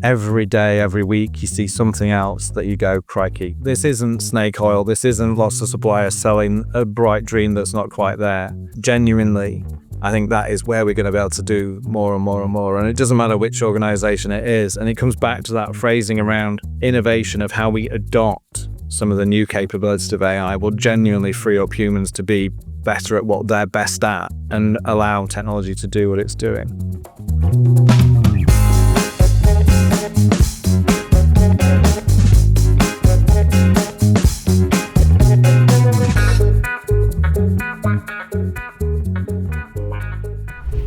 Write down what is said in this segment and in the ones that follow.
every day, every week, you see something else that you go, crikey, this isn't snake oil, this isn't lots of suppliers selling a bright dream that's not quite there. Genuinely, I think that is where we're going to be able to do more and more and more. And it doesn't matter which organization it is. And it comes back to that phrasing around innovation of how we adopt some of the new capabilities of AI will genuinely free up humans to be better at what they're best at and allow technology to do what it's doing.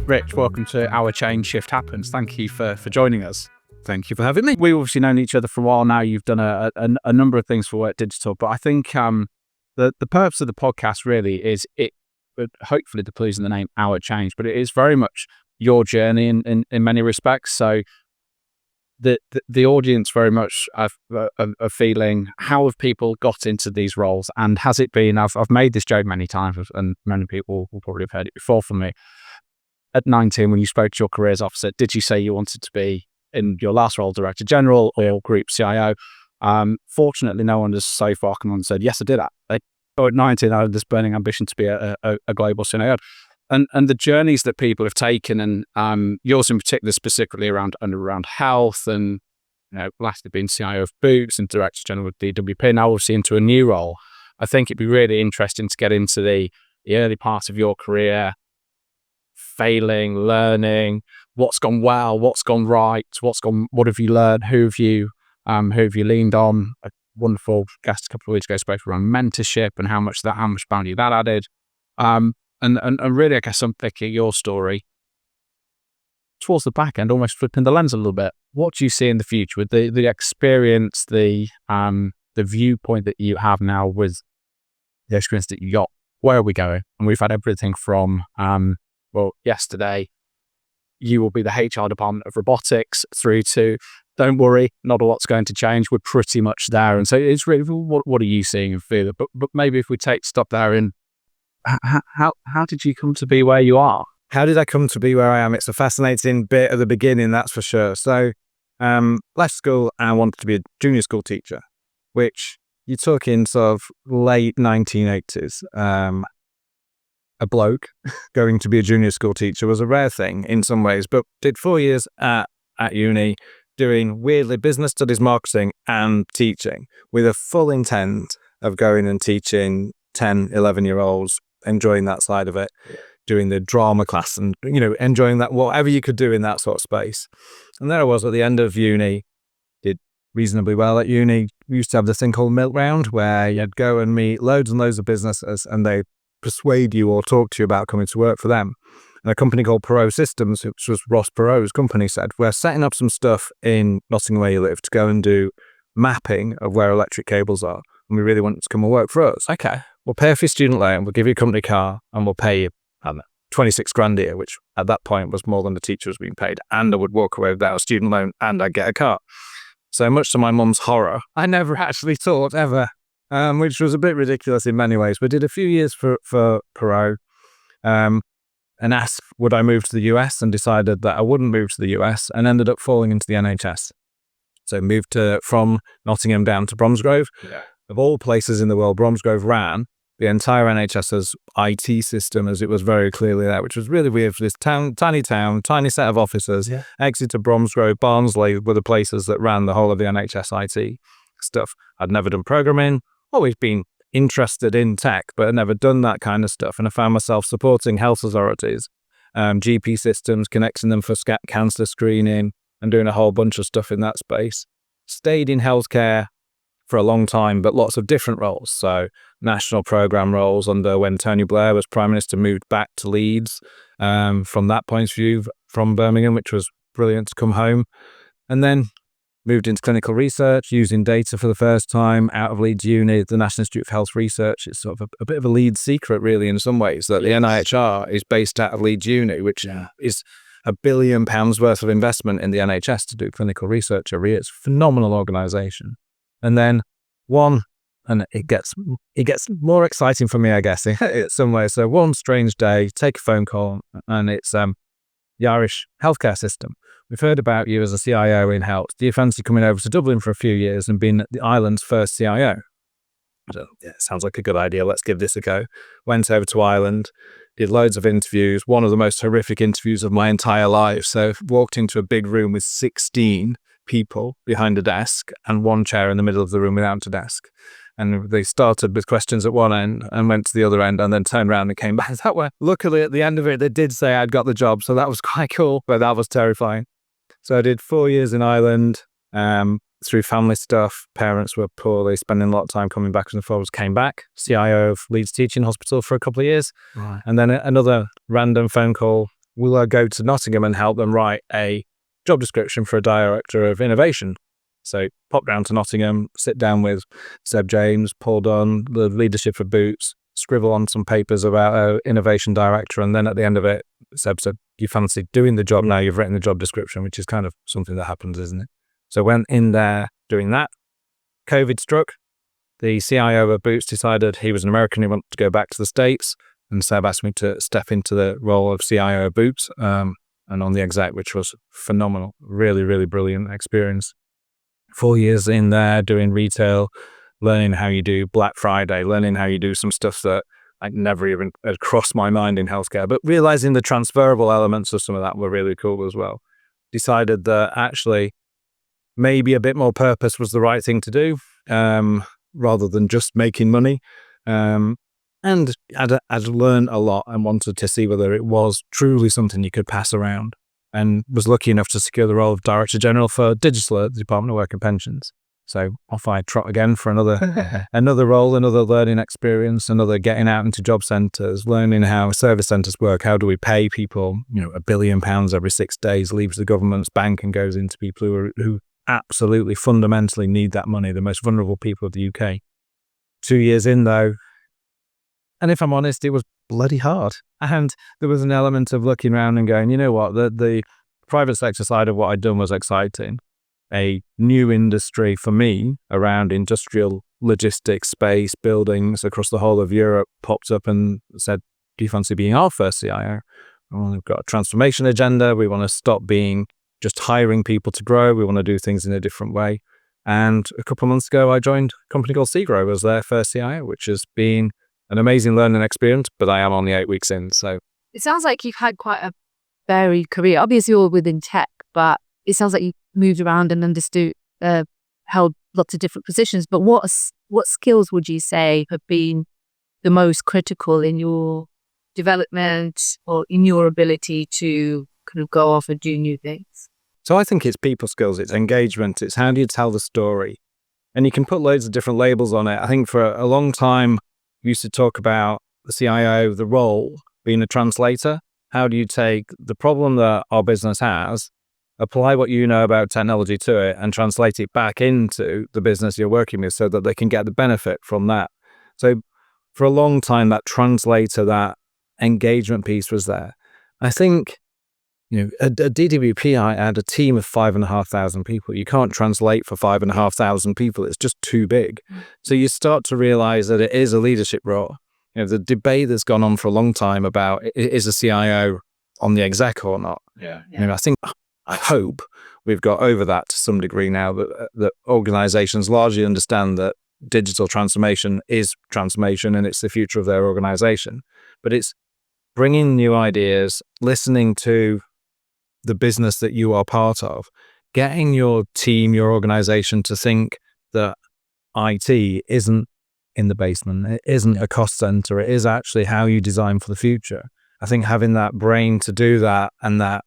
Rich, welcome to Our Change Shift Happens. Thank you for joining us. Thank you for having me. We've obviously known each other for a while now. You've done a number of things for Work Digital, but I think the purpose of the podcast really is hopefully to please in the name Our Change, but it is very much your journey in many respects. So the audience very much are feeling, how have people got into these roles, and has it been? I've made this joke many times, and many people will probably have heard it before from me. At 19, when you spoke to your careers officer, did you say you wanted to be, in your last role, Director General or Group CIO? Fortunately, no one has so far come on and said, yes, I did that. At 19, I had this burning ambition to be a global CIO. And the journeys that people have taken, and yours in particular, specifically around health, and last had been CIO of Boots and Director General of DWP, now obviously into a new role. I think it'd be really interesting to get into the early part of your career, failing, learning, what's gone well, what's gone right, what have you learned, who have you leaned on. A wonderful guest a couple of weeks ago spoke around mentorship and how much value that added. And really, I guess I'm picking your story towards the back end, almost flipping the lens a little bit. What do you see in the future with the experience, the viewpoint that you have now with the experience that you got? Where are we going? And we've had everything from yesterday, you will be the HR department of robotics, through to, don't worry, not a lot's going to change. We're pretty much there. And so it's really, what are you seeing and feeling? But maybe if we stop there in, how did you come to be where you are? How did I come to be where I am? It's a fascinating bit at the beginning, that's for sure. So, left school and wanted to be a junior school teacher, which you're talking sort of late 1980s. A bloke going to be a junior school teacher was a rare thing in some ways, but did 4 years at uni doing weirdly business studies, marketing and teaching with a full intent of going and teaching 10, 11-year-olds, enjoying that side of it, doing the drama class and, enjoying that, whatever you could do in that sort of space. And there I was at the end of uni, did reasonably well at uni. We used to have this thing called Milk Round where you'd go and meet loads and loads of businesses and they persuade you or talk to you about coming to work for them. And a company called Perot Systems, which was Ross Perot's company, said, we're setting up some stuff in Nottingham where you live to go and do mapping of where electric cables are. And we really want you to come and work for us. Okay, we'll pay for your student loan, we'll give you a company car, and we'll pay you, I don't know, 26 grand a year, which at that point was more than the teacher was being paid. And I would walk away without a student loan and I'd get a car. So much to my mum's horror, I never actually taught ever. Which was a bit ridiculous in many ways. We did a few years for Perot and asked would I move to the US, and decided that I wouldn't move to the US and ended up falling into the NHS. So moved from Nottingham down to Bromsgrove. Yeah. Of all places in the world, Bromsgrove ran the entire NHS's IT system as it was very clearly there, which was really weird for this tiny town, tiny set of officers. Yeah. Exeter, Bromsgrove, Barnsley were the places that ran the whole of the NHS IT stuff. I'd never done programming. Always been interested in tech, but I'd never done that kind of stuff. And I found myself supporting health authorities, GP systems, connecting them for cancer screening and doing a whole bunch of stuff in that space. Stayed in healthcare for a long time, but lots of different roles. So national program roles under when Tony Blair was Prime Minister, moved back to Leeds from that point of view from Birmingham, which was brilliant to come home. And then moved into clinical research, using data for the first time out of Leeds Uni, the National Institute of Health Research. It's sort of a bit of a Leeds secret, really, in some ways, that the NIHR is based out of Leeds Uni, which is £1 billion worth of investment in the NHS to do clinical research every year. It's a phenomenal organisation. And then it gets more exciting for me, I guess, in some ways. So one strange day, take a phone call, and it's the Irish healthcare system. We've heard about you as a CIO in health. Do you fancy coming over to Dublin for a few years and being the island's first CIO? So, yeah, sounds like a good idea. Let's give this a go. Went over to Ireland, did loads of interviews, one of the most horrific interviews of my entire life. So walked into a big room with 16 people behind a desk and one chair in the middle of the room without a desk. And they started with questions at one end and went to the other end and then turned around and came back that way. Luckily, at the end of it, they did say I'd got the job. So that was quite cool, but that was terrifying. So I did 4 years in Ireland. Through family stuff, parents were poorly, spending a lot of time coming back and forwards, came back, CIO of Leeds Teaching Hospital for a couple of years. Right. And then another random phone call, will I go to Nottingham and help them write a job description for a director of innovation? So pop down to Nottingham, sit down with Seb James, Paul Dunn, the leadership of Boots, scribble on some papers about an innovation director. And then at the end of it, Seb said, you fancy doing the job now? You've written the job description, which is kind of something that happens, isn't it? So went in there doing that. COVID struck. The CIO of Boots decided he was an American. He wanted to go back to the States. And Seb asked me to step into the role of CIO of Boots and on the exec, which was phenomenal. Really, really brilliant experience. 4 years in there doing retail, learning how you do Black Friday, learning how you do some stuff that I never even had crossed my mind in healthcare, but realizing the transferable elements of some of that were really cool as well. Decided that actually maybe a bit more purpose was the right thing to do, rather than just making money. And I'd learned a lot and wanted to see whether it was truly something you could pass around, and was lucky enough to secure the role of Director General for Digital at the Department of Work and Pensions. So off I trot again for another role, another learning experience, another getting out into job centres, learning how service centres work. How do we pay people, £1 billion every 6 days leaves the government's bank and goes into people who absolutely fundamentally need that money, the most vulnerable people of the UK. 2 years in though, and if I'm honest, it was bloody hard. And there was an element of looking around and going, you know what, the private sector side of what I'd done was exciting. A new industry for me around industrial logistics, space, buildings across the whole of Europe popped up and said, do you fancy being our first CIO? Well, we've got a transformation agenda. We want to stop being just hiring people to grow. We want to do things in a different way. And a couple of months ago, I joined a company called Segro as their first CIO, which has been an amazing learning experience, but I am only 8 weeks in. So it sounds like you've had quite a varied career. Obviously, you're within tech, but it sounds like you moved around and held lots of different positions. But what skills would you say have been the most critical in your development or in your ability to kind of go off and do new things? So I think it's people skills, it's engagement, it's how do you tell the story? And you can put loads of different labels on it. I think for a long time, we used to talk about the CIO, the role, being a translator. How do you take the problem that our business has, apply what you know about technology to it, and translate it back into the business you're working with so that they can get the benefit from that? So for a long time, that translator, that engagement piece was there. I think at DWP, I had a team of 5,500 people. You can't translate for 5,500 people. It's just too big. So you start to realize that it is a leadership role. The debate that's gone on for a long time about is a CIO on the exec or not. Yeah. I hope we've got over that to some degree now, that organizations largely understand that digital transformation is transformation and it's the future of their organization. But it's bringing new ideas, listening to the business that you are part of, getting your team, your organization to think that IT isn't in the basement, it isn't a cost center, it is actually how you design for the future. I think having that brain to do that and that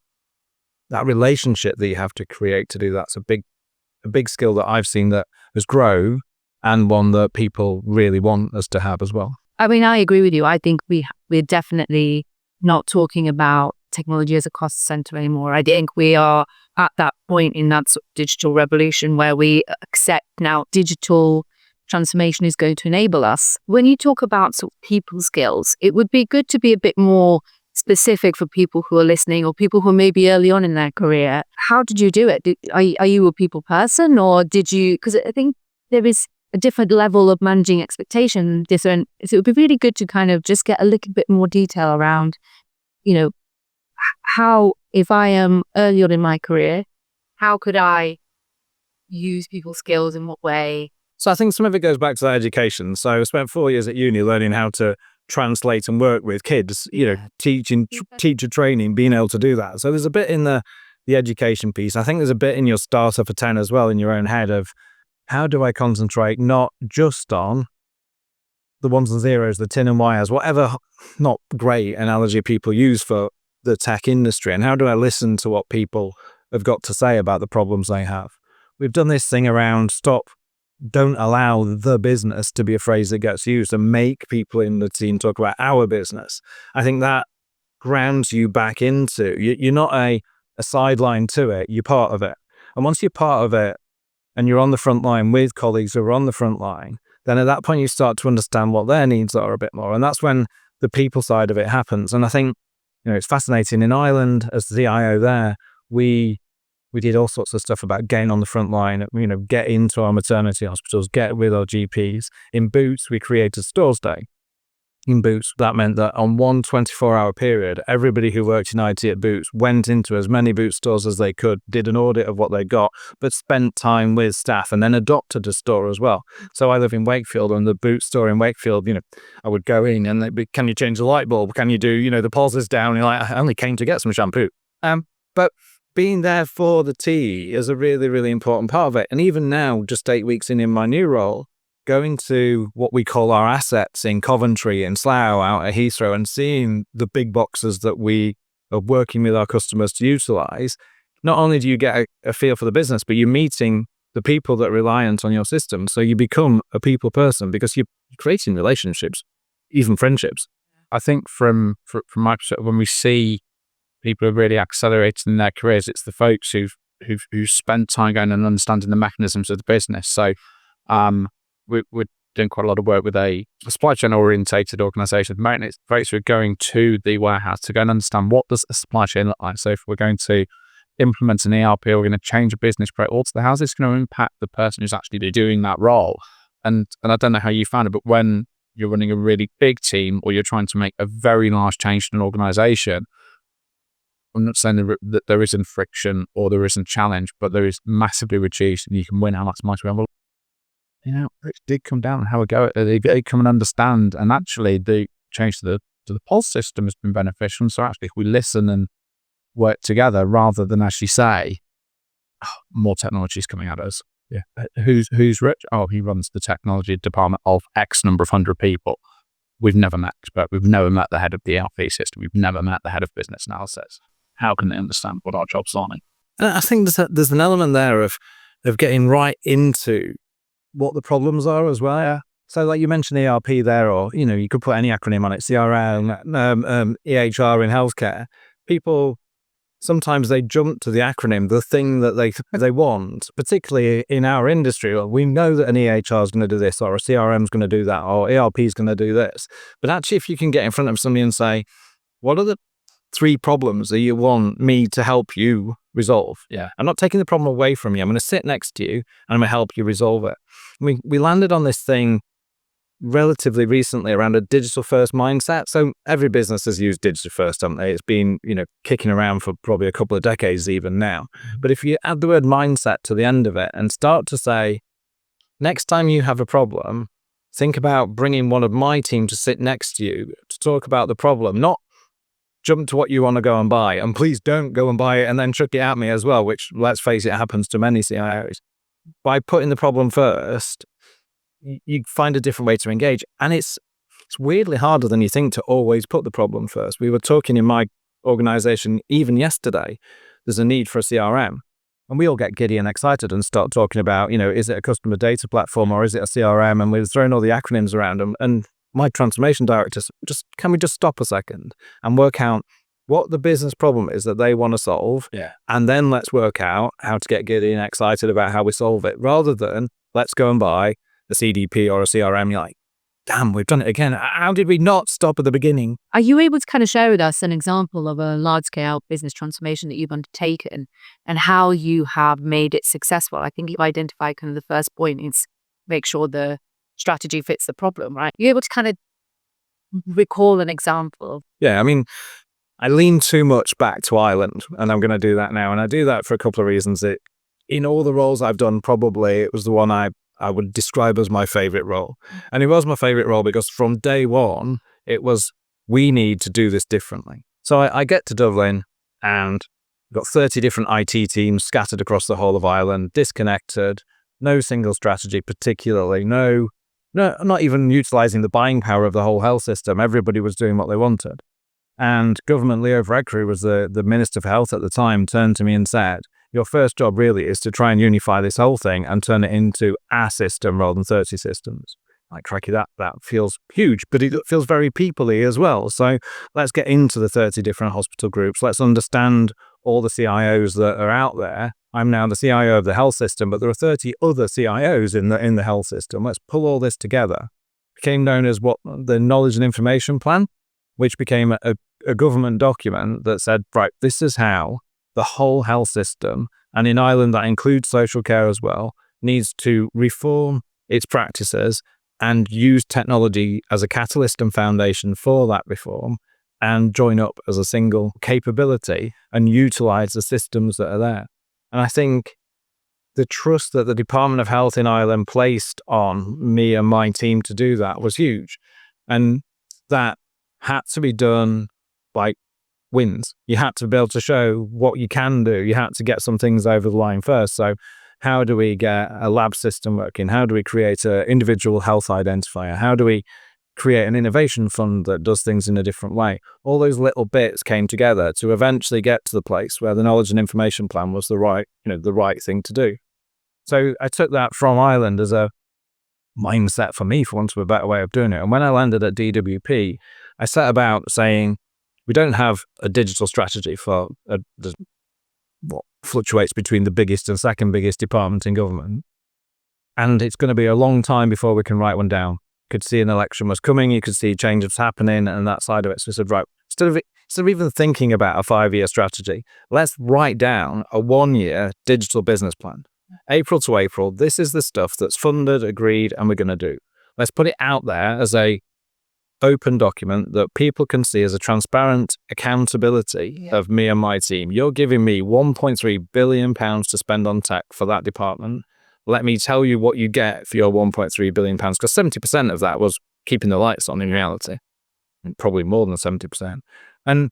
relationship that you have to create to do that's a big skill that I've seen that has grown, and one that people really want us to have as well. I mean, I agree with you. I think we're definitely not talking about technology as a cost center anymore. I think we are at that point in that sort of digital revolution where we accept now digital transformation is going to enable us. When you talk about sort of people skills, it would be good to be a bit more specific for people who are listening or people who are maybe early on in their career. How did you do it? Are you a people person, or did you, because I think there is a different level of managing expectation, so it would be really good to kind of just get a little bit more detail around, how, if I am earlier in my career, how could I use people's skills in what way? So I think some of it goes back to that education. So I spent 4 years at uni learning how to translate and work with kids, teaching, teacher training, being able to do that. So there's a bit in the education piece. I think there's a bit in your starter for 10 as well in your own head of how do I concentrate not just on the ones and zeros, the tin and wires, whatever not great analogy people use for the tech industry, and how do I listen to what people have got to say about the problems they have. We've done this thing around don't allow the business to be a phrase that gets used, and make people in the team talk about our business. I think that grounds you back into, you're not a sideline to it, you're part of it. And once you're part of it and you're on the front line with colleagues who are on the front line, then at that point you start to understand what their needs are a bit more. And that's when the people side of it happens. And I think, it's fascinating. In Ireland, as the CIO there, we did all sorts of stuff about getting on the front line, get into our maternity hospitals, get with our GPs. In Boots, we created Stores Day. In Boots, that meant that on one 24-hour period, everybody who worked in IT at Boots went into as many Boots stores as they could, did an audit of what they got, but spent time with staff and then adopted a store as well. So I live in Wakefield, and the Boots store in Wakefield, I would go in and they'd be, can you change the light bulb? Can you do, the pulses down? You're like, I only came to get some shampoo. But being there for the tea is a really, really important part of it. And even now, just 8 weeks in my new role, going to what we call our assets in Coventry and Slough out at Heathrow and seeing the big boxes that we are working with our customers to utilize, not only do you get a feel for the business, but you're meeting the people that are reliant on your system. So you become a people person because you're creating relationships, even friendships. I think from my perspective, when we see people who are really accelerating in their careers, it's the folks who've spent time going and understanding the mechanisms of the business. So we're doing quite a lot of work with a supply chain orientated organization at the moment. It's folks who are going to the warehouse to go and understand what does a supply chain look like. So if we're going to implement an ERP, or we're going to change a business process, how is this going to impact the person who's actually doing that role? And I don't know how you found it, but when you're running a really big team or you're trying to make a very large change in an organization, I'm not saying that there isn't friction or there isn't challenge, but there is massively reduced, and you can win how much well, it did come down and have a go at it. They come and understand, and actually the change to the pulse system has been beneficial. And so actually, if we listen and work together rather than actually say, more technology is coming at us. Yeah, who's Rich? Oh, he runs the technology department of X number of 100 people. We've never met expert. We've never met the head of the ERP system. We've never met the head of business analysis. How can they understand what our job's on? And I think there's an element there of getting right into what the problems are as well. Yeah. So like you mentioned ERP there, or, you could put any acronym on it, CRM, EHR in healthcare. People, sometimes they jump to the acronym, the thing that they want, particularly in our industry. We know that an EHR is going to do this, or a CRM is going to do that, or ERP is going to do this. But actually, if you can get in front of somebody and say, what are the 3 problems that you want me to help you resolve? Yeah. I'm not taking the problem away from you. I'm going to sit next to you and I'm going to help you resolve it. We landed on this thing relatively recently around a digital first mindset. So every business has used digital first, haven't they? It's been, kicking around for probably a couple of decades even now. But if you add the word mindset to the end of it and start to say, next time you have a problem, think about bringing one of my team to sit next to you to talk about the problem, not jump to what you want to go and buy. And please don't go and buy it and then chuck it at me as well, which, let's face it, happens to many CIOs. By putting the problem first, you find a different way to engage. And it's weirdly harder than you think to always put the problem first. We were talking in my organization even yesterday, there's a need for a CRM. And we all get giddy and excited and start talking about, is it a customer data platform or is it a CRM? And we're throwing all the acronyms around them. And my transformation director, can we just stop a second and work out what the business problem is that they want to solve? Yeah. And then let's work out how to get giddy and excited about how we solve it, rather than let's go and buy a CDP or a CRM. You're like, damn, we've done it again. How did we not stop at the beginning? Are you able to kind of share with us an example of a large-scale business transformation that you've undertaken and how you have made it successful? I think you've identified kind of the first point is make sure the strategy fits the problem, right? You're able to kind of recall an example. Yeah, I mean, I lean too much back to Ireland, and I'm going to do that now. And I do that for a couple of reasons. In all the roles I've done, probably it was the one I would describe as my favourite role. And it was my favourite role because from day one, it was, we need to do this differently. So I get to Dublin and got 30 different IT teams scattered across the whole of Ireland, disconnected, no single strategy particularly, no, not even utilising the buying power of the whole health system. Everybody was doing what they wanted. And Government Leo Varadkar was the Minister for Health at the time, turned to me and said, your first job really is to try and unify this whole thing and turn it into a system rather than 30 systems. Like, cracky, that feels huge, but it feels very people-y as well. So let's get into the 30 different hospital groups. Let's understand all the CIOs that are out there. I'm now the CIO of the health system, but there are 30 other CIOs in the health system. Let's pull all this together. Became known as the Knowledge and Information Plan, which became a government document that said, right, this is how the whole health system, and in Ireland that includes social care as well, needs to reform its practices and use technology as a catalyst and foundation for that reform, and join up as a single capability and utilize the systems that are there. And I think the trust that the Department of Health in Ireland placed on me and my team to do that was huge. And that had to be done by wins. You had to be able to show what you can do. You had to get some things over the line first. So how do we get a lab system working? How do we create an individual health identifier? How do we create an innovation fund that does things in a different way? All those little bits came together to eventually get to the place where the Knowledge and Information Plan was the right thing to do. So I took that from Ireland as a mindset for me, for want of a better way of doing it. And when I landed at DWP, I set about saying, we don't have a digital strategy for what fluctuates between the biggest and second biggest department in government. And it's going to be a long time before we can write one down. You could see an election was coming, you could see changes happening and that side of it. So we said, right, instead of even thinking about a 5-year strategy, let's write down a 1-year digital business plan. April to April, this is the stuff that's funded, agreed, and we're going to do. Let's put it out there as a open document that people can see as a transparent accountability of me and my team. You're giving me £1.3 billion to spend on tech for that department. Let me tell you what you get for your £1.3 billion, because 70% of that was keeping the lights on in reality, and probably more than 70%. And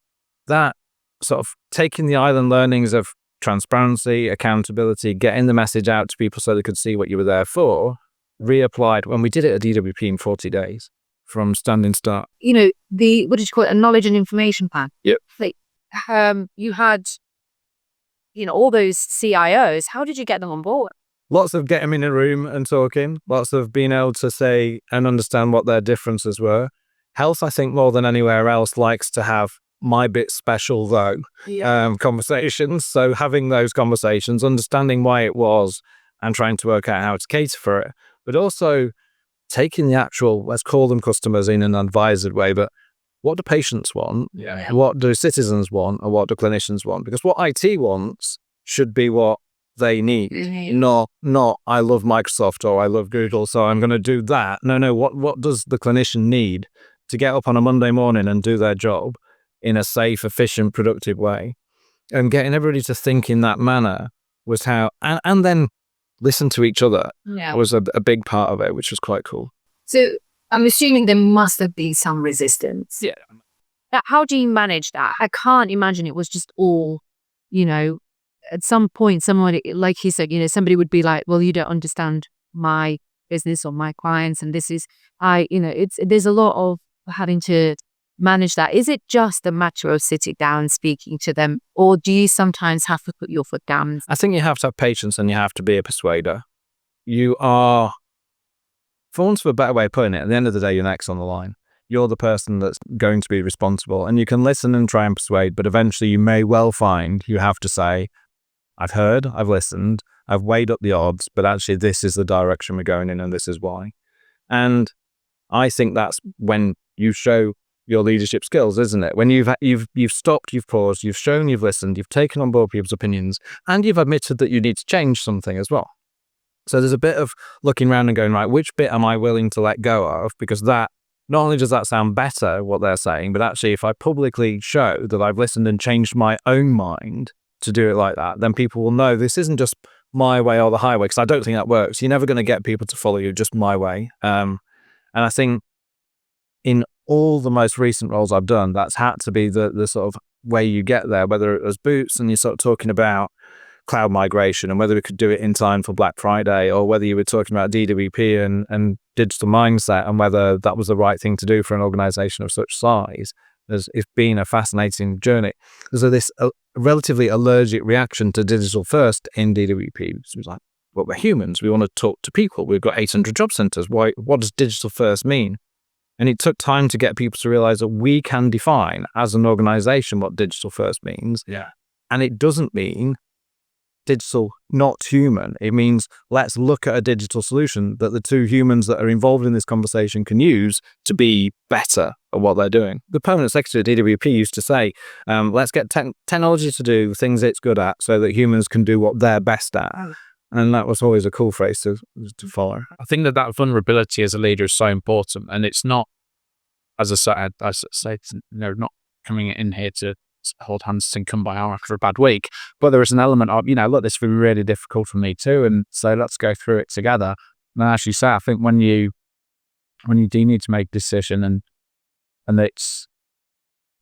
that sort of taking the island learnings of transparency, accountability, getting the message out to people so they could see what you were there for, reapplied when we did it at DWP in 40 days from standing start. You know, what did you call it? A knowledge and information plan. Yep. Like, you had, all those CIOs. How did you get them on board? Lots of getting them in a room and talking, lots of being able to say and understand what their differences were. Health, I think, more than anywhere else, likes to have my bit special, though, conversations. So having those conversations, understanding why it was and trying to work out how to cater for it, but also taking the actual, let's call them customers in an advised way, but what do patients want? What do citizens want? And what do clinicians want? Because what IT wants should be what they need, not I love Microsoft or I love Google, so I'm going to do that. No, what does the clinician need to get up on a Monday morning and do their job in a safe, efficient, productive way? And getting everybody to think in that manner was how, and then listen to each other was a big part of it, which was quite cool. So I'm assuming there must have been some resistance. Yeah. Now, how do you manage that? I can't imagine it was just all, at some point, someone, like he said, somebody would be like, well, you don't understand my business or my clients. And this is, there's a lot of having to manage that. Is it just a matter of sitting down, speaking to them, or do you sometimes have to put your foot down? I think you have to have patience and you have to be a persuader. You are, for want of a better way of putting it, at the end of the day, you're next on the line. You're the person that's going to be responsible, and you can listen and try and persuade, but eventually you may well find you have to say, I've heard, I've listened, I've weighed up the odds, but actually this is the direction we're going in and this is why. And I think that's when you show your leadership skills, isn't it? When you've stopped, you've paused, you've shown, you've listened, you've taken on board people's opinions, and you've admitted that you need to change something as well. So there's a bit of looking around and going, right, which bit am I willing to let go of? Because that not only does that sound better, what they're saying, but actually if I publicly show that I've listened and changed my own mind to do it like that, then people will know this isn't just my way or the highway, because I don't think that works. You're never going to get people to follow you just my way. And I think in all the most recent roles I've done, that's had to be the sort of way you get there, whether it was Boots and you're sort of talking about cloud migration and whether we could do it in time for Black Friday, or whether you were talking about DWP and digital mindset and whether that was the right thing to do for an organization of such size. It's been a fascinating journey. So this relatively allergic reaction to digital first in DWP. It was like, well, we're humans. We want to talk to people. We've got 800 job centers. What does digital first mean? And it took time to get people to realize that we can define as an organization what digital first means. Yeah. And it doesn't mean digital, not human. It means let's look at a digital solution that the two humans that are involved in this conversation can use to be better at what they're doing. The permanent secretary at DWP used to say, let's get technology to do things it's good at so that humans can do what they're best at. And that was always a cool phrase to follow. I think that vulnerability as a leader is so important. And it's not, as I say, not coming in here to hold hands and come by hour after a bad week, but there is an element of, look, this has been really difficult for me too, and so let's go through it together. And as you say, I think when you do need to make a decision and it's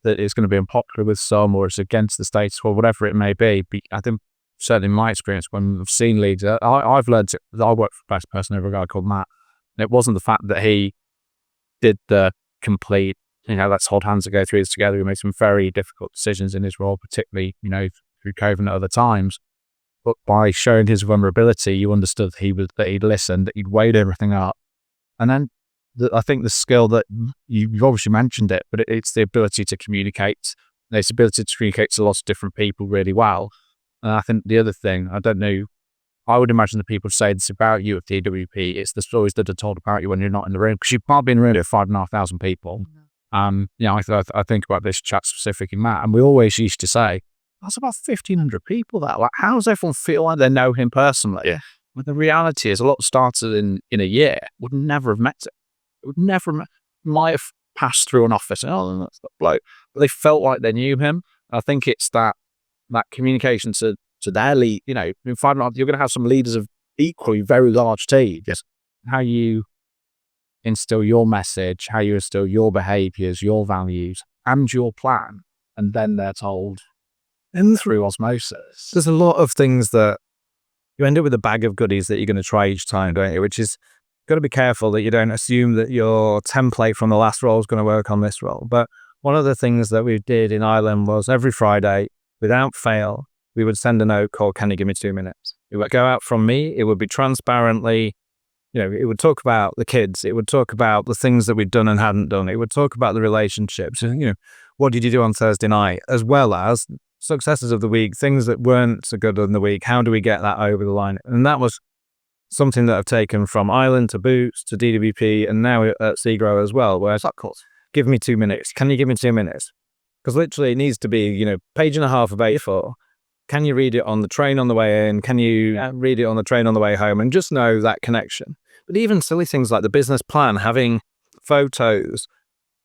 that it's going to be unpopular with some, or it's against the status quo, whatever it may be, I think certainly in my experience when I've seen leaders, I've learned I worked for the best person ever, a guy called Matt, and it wasn't the fact that he did the complete, let's hold hands and go through this together. He made some very difficult decisions in his role, particularly, through COVID and at other times. But by showing his vulnerability, you understood that he'd listened, that he'd weighed everything up. And then I think the skill that you've obviously mentioned it, but it's the ability to communicate. It's the ability to communicate to lots of different people really well. And I think the other thing, I don't know, I would imagine the people say this about you at DWP, it's the stories that are told about you when you're not in the room, because you can't be in a room with 5,500 people. I think about this chat specifically, Matt, and we always used to say, that's about 1,500 people there. Like, how does everyone feel like they know him personally? Yeah. Well, the reality is a lot started in a year, would never have met him. Would never might have passed through an office and, oh, that's that bloke. But they felt like they knew him. I think it's that communication to their lead, in 5,500, you're going to have some leaders of equally very large teams. Yes. How you instill your message, how you instill your behaviors, your values, and your plan, and then they're told through osmosis. There's a lot of things that you end up with a bag of goodies that you're going to try each time, don't you? Which is, got to be careful that you don't assume that your template from the last role is going to work on this role. But one of the things that we did in Ireland was every Friday, without fail, we would send a note called, "Can you give me 2 minutes?" It would go out from me. It would be transparently, it would talk about the kids. It would talk about the things that we'd done and hadn't done. It would talk about the relationships. What did you do on Thursday night? As well as successes of the week, things that weren't so good in the week. How do we get that over the line? And that was something that I've taken from Ireland to Boots to DWP and now at Segro as well, where it's like, give me 2 minutes. Can you give me 2 minutes? Because literally it needs to be, page and a half of A4. Can you read it on the train on the way in? Can you read it on the train on the way home? And just know that connection. But even silly things like the business plan, having photos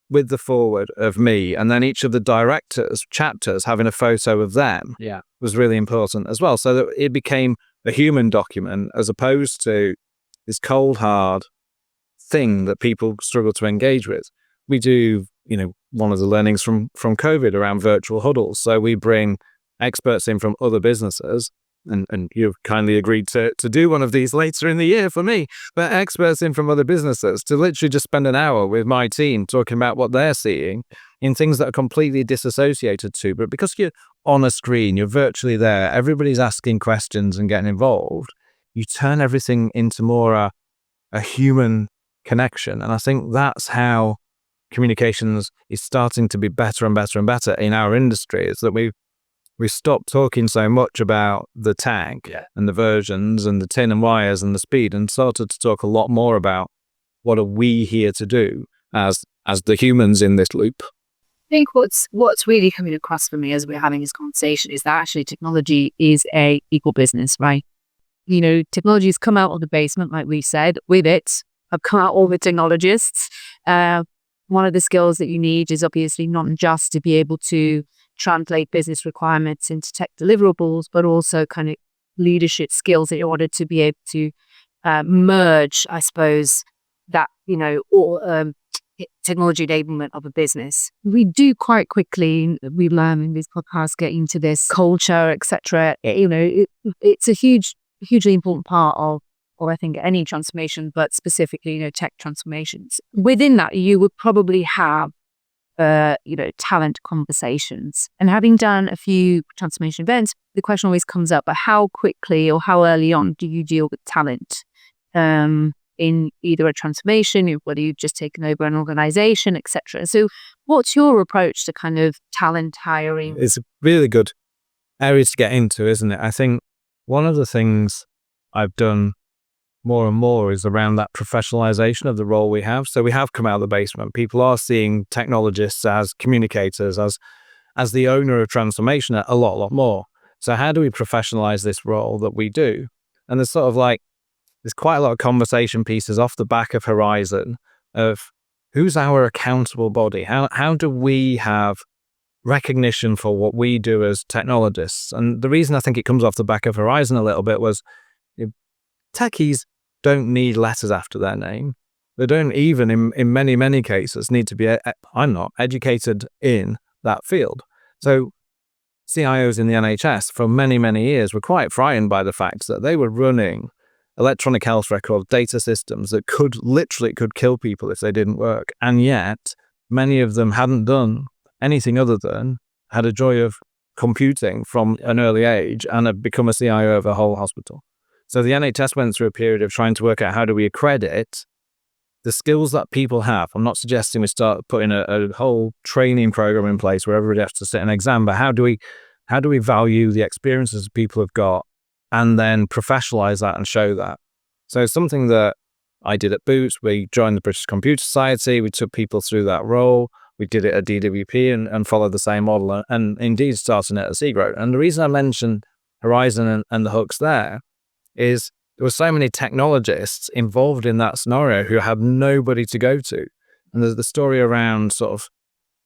with the forward of me, and then each of the directors' chapters having a photo of them was really important as well. So that it became a human document as opposed to this cold, hard thing that people struggle to engage with. We do, one of the learnings from COVID around virtual huddles. So we bring experts in from other businesses, and you've kindly agreed to do one of these later in the year for me, but experts in from other businesses to literally just spend an hour with my team talking about what they're seeing in things that are completely disassociated to, but because you're on a screen, you're virtually there, everybody's asking questions and getting involved, you turn everything into more a human connection. And I think that's how communications is starting to be better and better and better in our industry, is that we stopped talking so much about the tag and the versions and the tin and wires and the speed, and started to talk a lot more about what are we here to do as the humans in this loop. I think what's really coming across for me as we're having this conversation is that actually technology is a equal business, right? Technology has come out of the basement, like we said. With it have come out all the technologists. one of the skills that you need is obviously not just to be able to translate business requirements into tech deliverables, but also kind of leadership skills in order to be able to merge, I suppose, that, technology enablement of a business. We do quite quickly, we learn in these podcasts, get into this culture, etc. It's a hugely important part of, or I think any transformation, but specifically, tech transformations. Within that, you would probably have, talent conversations. And having done a few transformation events, the question always comes up, but how quickly or how early on do you deal with talent? In either a transformation, whether you've just taken over an organization, etc. So what's your approach to kind of talent hiring? It's a really good area to get into, isn't it? I think one of the things I've done more and more is around that professionalization of the role we have. So we have come out of the basement. People are seeing technologists as communicators, as the owner of transformation a lot more. So how do we professionalize this role that we do? And there's quite a lot of conversation pieces off the back of Horizon of who's our accountable body? How do we have recognition for what we do as technologists? And the reason I think it comes off the back of Horizon a little bit was techies don't need letters after their name. They don't even, in many cases, need to be, educated in that field. So CIOs in the NHS for many years were quite frightened by the fact that they were running electronic health record data systems that could kill people if they didn't work. And yet many of them hadn't done anything other than had a joy of computing from an early age and had become a CIO of a whole hospital. So the NHS went through a period of trying to work out how do we accredit the skills that people have. I'm not suggesting we start putting a whole training program in place where everybody has to sit an exam, but how do we value the experiences people have got and then professionalize that and show that? So something that I did at Boots, we joined the British Computer Society, we took people through that role, we did it at DWP and followed the same model, and indeed starting it at Segro. And the reason I mentioned Horizon and the hooks there is there were so many technologists involved in that scenario who had nobody to go to. And there's the story around sort of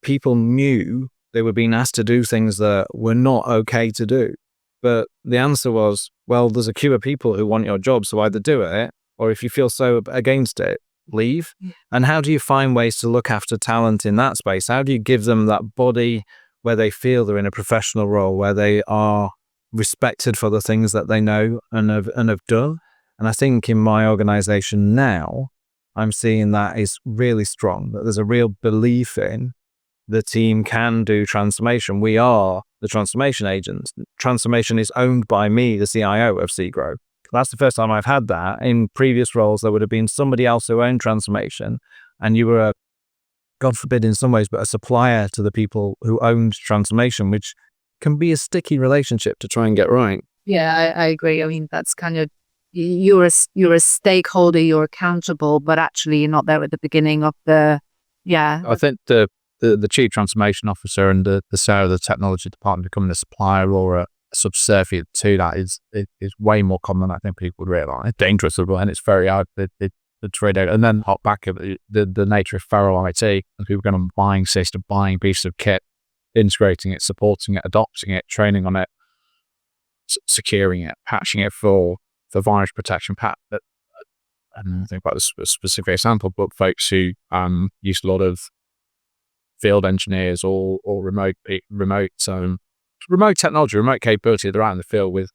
people knew they were being asked to do things that were not okay to do. But the answer was, well, there's a queue of people who want your job, so either do it, or if you feel so against it, leave. Yeah. And how do you find ways to look after talent in that space? How do you give them that body where they feel they're in a professional role, where they are respected for the things that they know and have done? And I think in my organization now, I'm seeing that is really strong, that there's a real belief in the team can do transformation. We are the transformation agents. Transformation is owned by me, the CIO of Segro. That's the first time I've had that. In previous roles, there would have been somebody else who owned transformation, and you were, God forbid in some ways, but a supplier to the people who owned transformation, which can be a sticky relationship to try and get right. Yeah, I agree. I mean, that's kind of, you're a stakeholder, you're accountable, but actually you're not there at the beginning of the, yeah. I think the chief transformation officer and the CEO of the technology department becoming a supplier or a subservient to that is way more common than I think people would realize. It's dangerous, and it's very hard to trade out. And then hop back at the nature of feral IT, and people going on buying system, buying pieces of kit, integrating it, supporting it, adopting it, training on it, securing it, patching it for virus protection. I don't think about a specific example, but folks who use a lot of field engineers or remote technology, remote capability, they're out in the field with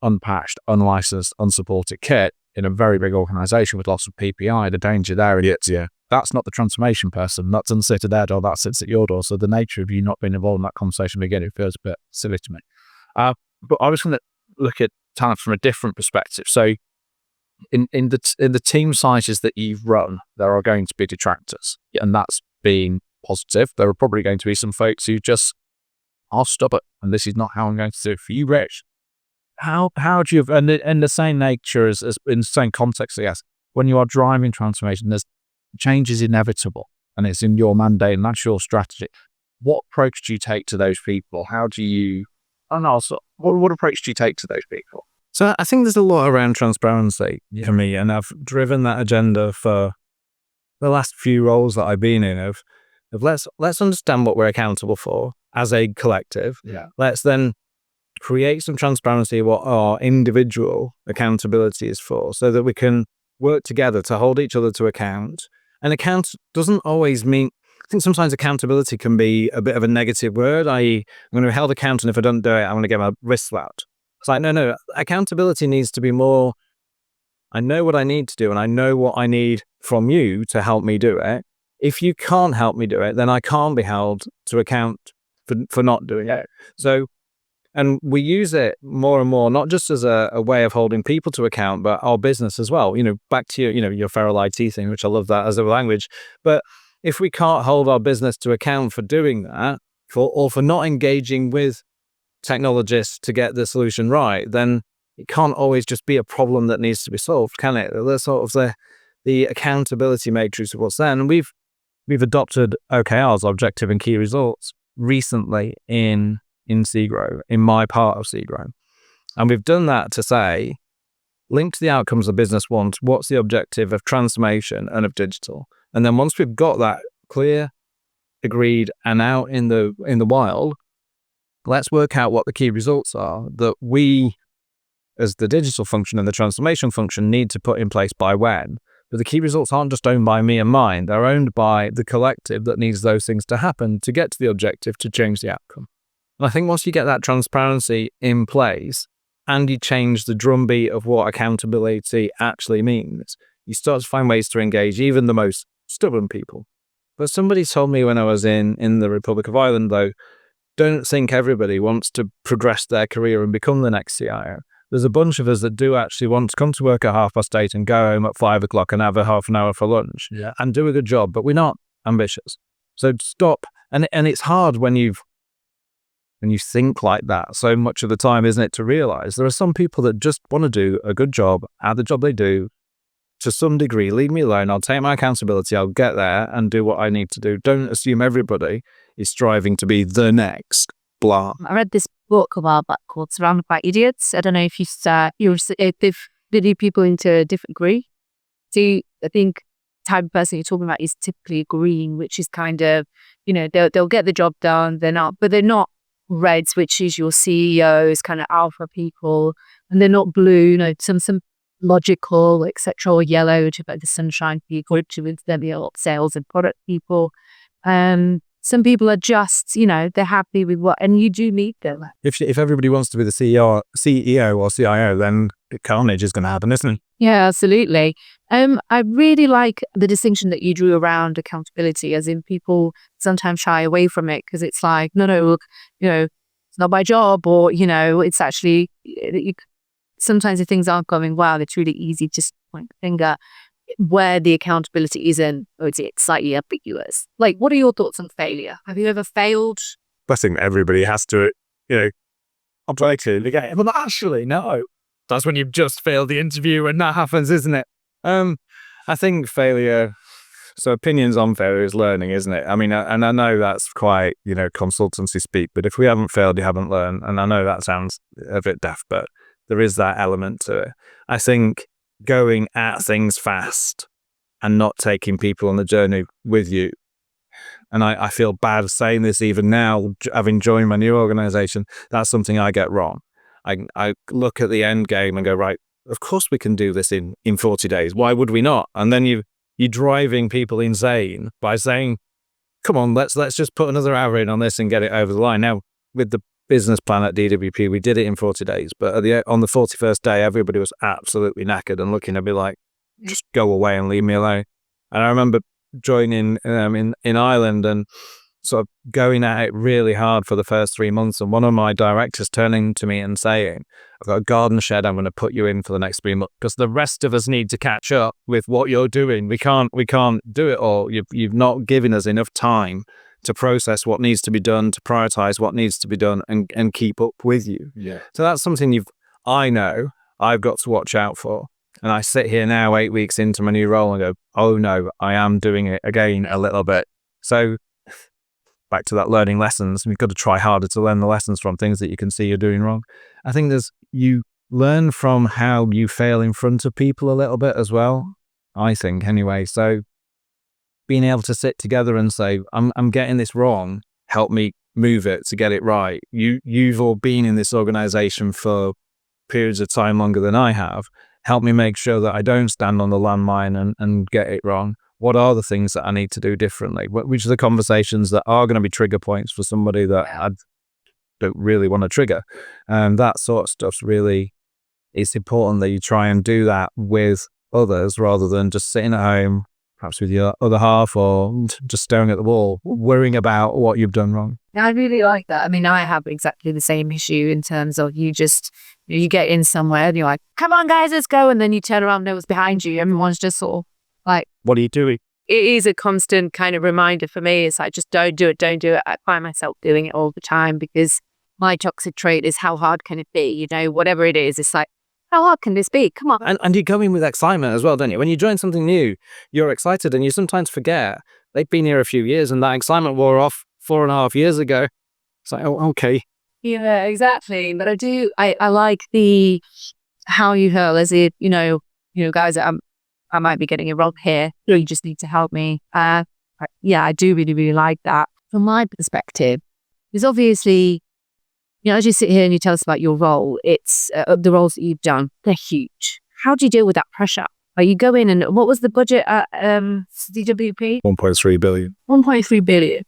unpatched, unlicensed, unsupported kit in a very big organization with lots of PPI. The danger there is, that's not the transformation person. That doesn't sit at their door, that sits at your door. So the nature of you not being involved in that conversation again, it feels a bit silly to me. But I was going to look at talent from a different perspective. So in the team sizes that you've run, there are going to be detractors, and that's being positive. There are probably going to be some folks who just are stubborn, and this is not how I'm going to do it for you, Rich. How do you, and in the same nature as in the same context, I guess, when you are driving transformation, there's change is inevitable, and it's in your mandate, and that's your strategy. What approach do you take to those people? How do you, and also, what approach do you take to those people? So I think there's a lot around transparency for me, and I've driven that agenda for the last few roles that I've been in of let's understand what we're accountable for as a collective. Yeah. Let's then create some transparency what our individual accountability is for, so that we can work together to hold each other to account. And account doesn't always mean, I think sometimes accountability can be a bit of a negative word, i.e. I'm going to be held accountable, and if I don't do it, I'm going to get my wrist slapped. It's like, no, accountability needs to be more, I know what I need to do and I know what I need from you to help me do it. If you can't help me do it, then I can't be held to account for not doing it. So, and we use it more and more, not just as a way of holding people to account, but our business as well. Back to your feral IT thing, which I love that as a language. But if we can't hold our business to account for doing that, or for not engaging with technologists to get the solution right, then it can't always just be a problem that needs to be solved, can it? There's sort of the accountability matrix of what's there. And we've adopted OKRs, objective and key results, recently in Segro, in my part of Segro. And we've done that to say, link to the outcomes the business wants, what's the objective of transformation and of digital? And then once we've got that clear, agreed, and out in the wild, let's work out what the key results are that we, as the digital function and the transformation function, need to put in place by when. But the key results aren't just owned by me and mine, they're owned by the collective that needs those things to happen to get to the objective, to change the outcome. And I think once you get that transparency in place and you change the drumbeat of what accountability actually means, you start to find ways to engage even the most stubborn people. But somebody told me when I was in the Republic of Ireland, though, don't think everybody wants to progress their career and become the next CIO. There's a bunch of us that do actually want to come to work at 8:30 and go home at 5 o'clock and have a half an hour for lunch and do a good job, but we're not ambitious. So stop. And it's hard when you think like that so much of the time, isn't it, to realize there are some people that just want to do a good job at the job they do to some degree. Leave me alone. I'll take my accountability. I'll get there and do what I need to do. Don't assume everybody is striving to be the next blah. I read this book a while back called Surrounded by Idiots. I don't know if they've divided people into a different degree. So I think the type of person you're talking about is typically green, which is kind of, they'll get the job done. They're not reds, which is your CEOs, kind of alpha people, and they're not blue, some logical, etc., or yellow, which are like the sunshine people, which are the sales and product people. Some people are just, they're happy with what, and you do need them. If everybody wants to be the CEO or CIO, then carnage is going to happen, isn't it? Yeah, absolutely. I really like the distinction that you drew around accountability, as in people sometimes shy away from it because it's like, no, look, it's not my job, or, it's actually, sometimes if things aren't going well, it's really easy to just point the finger. Where the accountability isn't, or it's slightly ambiguous. Like, what are your thoughts on failure? Have you ever failed? I think everybody has to, I'm trying to get, but actually, no. That's when you've just failed the interview and that happens, isn't it? I think failure, so opinions on failure is learning, isn't it? I mean, and I know that's quite, consultancy speak, but if we haven't failed, you haven't learned. And I know that sounds a bit daft, but there is that element to it. I think going at things fast and not taking people on the journey with you. And I feel bad saying this even now, having joined my new organization, that's something I get wrong. I look at the end game and go, right, of course we can do this in 40 days. Why would we not? And then you're driving people insane by saying, come on, let's just put another hour in on this and get it over the line. Now, with the business plan at DWP, we did it in 40 days, but on the 41st day, everybody was absolutely knackered and looking at me like, just go away and leave me alone. And I remember joining in Ireland and sort of going at it really hard for the first 3 months, and one of my directors turning to me and saying, I've got a garden shed I'm going to put you in for the next 3 months because the rest of us need to catch up with what you're doing. We can't do it all. You've not given us enough time to process what needs to be done, to prioritize what needs to be done, and keep up with you. Yeah. So that's something I know I've got to watch out for. And I sit here now 8 weeks into my new role and go, oh no, I am doing it again a little bit. So back to that learning lessons, we've got to try harder to learn the lessons from things that you can see you're doing wrong. I think you learn from how you fail in front of people a little bit as well, I think anyway. So being able to sit together and say, I'm getting this wrong, help me move it to get it right. You've all been in this organization for periods of time longer than I have. Help me make sure that I don't stand on the landmine and get it wrong. What are the things that I need to do differently? Which are the conversations that are going to be trigger points for somebody that I don't really want to trigger? That sort of stuff's really, it's important that you try and do that with others rather than just sitting at home, perhaps with your other half, or just staring at the wall, worrying about what you've done wrong. I really like that. I mean, I have exactly the same issue in terms of you get in somewhere and you're like, come on guys, let's go. And then you turn around, no one's behind you. Everyone's just sort of like, what are you doing? It is a constant kind of reminder for me. It's like, just don't do it. I find myself doing it all the time because my toxic trait is how hard can it be? Whatever it is, it's like, how hard can this be? Come on. And you go in with excitement as well, don't you? When you join something new, you're excited and you sometimes forget they've been here a few years and that excitement wore off 4.5 years ago. It's like, oh, okay. Yeah, exactly. But I like how you hurl as it, guys, I might be getting it wrong here. You just need to help me. Yeah, I do really, really like that. From my perspective, there's obviously, as you sit here and you tell us about your role, it's the roles that you've done, they're huge. How do you deal with that pressure? You go in and what was the budget at DWP? 1.3 billion. 1.3 billion.